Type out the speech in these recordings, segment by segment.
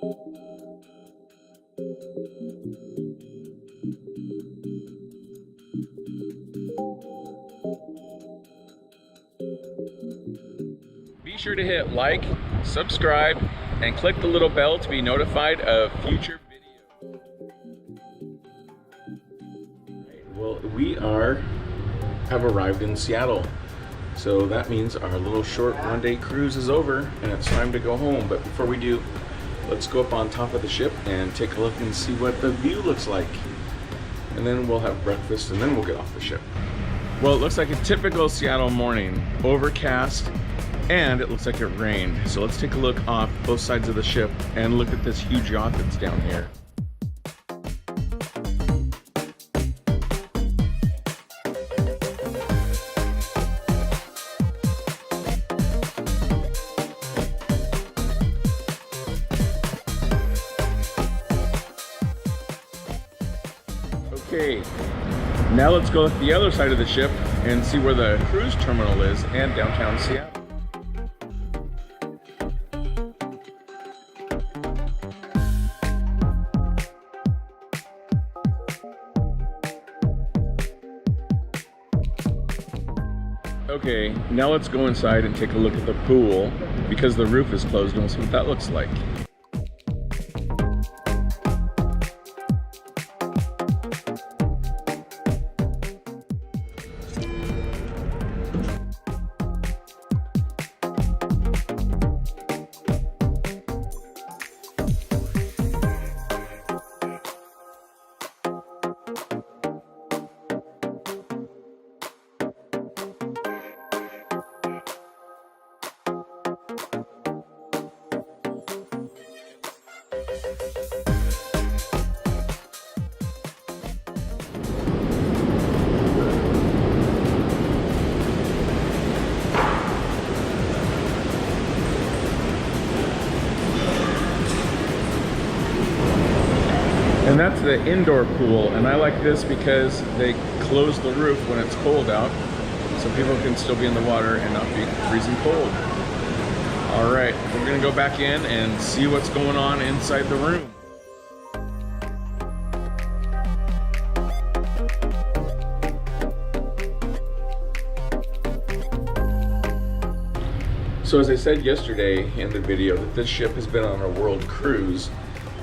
Be sure to hit like, subscribe, and click the little bell to be notified of future videos. Well, we have arrived in Seattle. So that means our little short one-day cruise is over and it's time to go home. But before we do, let's go up on top of the ship and take a look and see what the view looks like. And then we'll have breakfast and then we'll get off the ship. Well, it looks like a typical Seattle morning. Overcast, and it looks like it rained. So let's take a look off both sides of the ship and look at this huge yacht that's down here. Okay, now let's go to the other side of the ship and see where the cruise terminal is and downtown Seattle. Okay, now let's go inside and take a look at the pool because the roof is closed and we'll see what that looks like. And that's the indoor pool, and I like this because they close the roof when it's cold out, so people can still be in the water and not be freezing cold. All right, we're gonna go back in and see what's going on inside the room. So as I said yesterday in the video, that this ship has been on a world cruise,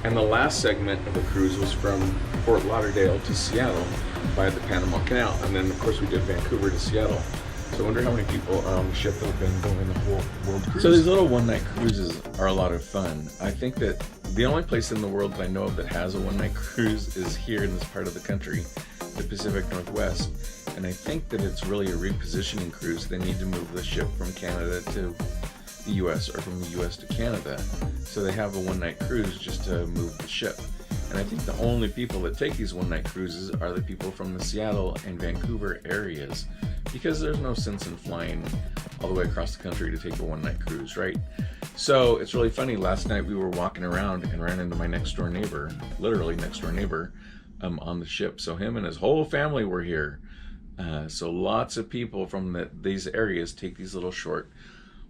and the last segment of the cruise was from Fort Lauderdale to Seattle by the Panama Canal. And then of course we did Vancouver to Seattle. So I wonder how many people are on the ship that have been going the whole world cruise. So these little one-night cruises are a lot of fun. I think that the only place in the world that I know of that has a one-night cruise is here in this part of the country, the Pacific Northwest. And I think that it's really a repositioning cruise. They need to move the ship from Canada to the US or from the US to Canada. So they have a one-night cruise just to move the ship. And I think the only people that take these one-night cruises are the people from the Seattle and Vancouver areas, because there's no sense in flying all the way across the country to take a one-night cruise, right? So it's really funny, last night we were walking around and ran into my next door neighbor, literally next door neighbor, on the ship. So him and his whole family were here. So lots of people from these areas take these little short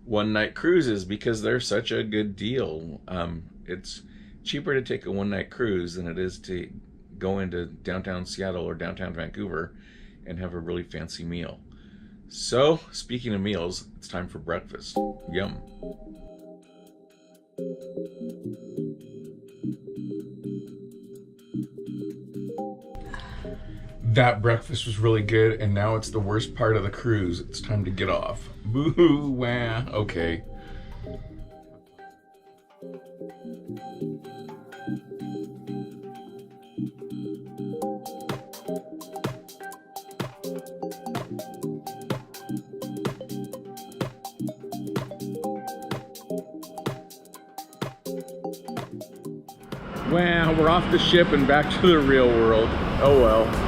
one-night cruises because they're such a good deal. It's cheaper to take a one-night cruise than it is to go into downtown Seattle or downtown Vancouver and have a really fancy meal. So speaking of meals, it's time for breakfast. Yum. That breakfast was really good, and now it's the worst part of the cruise. It's time to get off. Boo, wah, okay. Wow, we're off the ship and back to the real world. Oh well.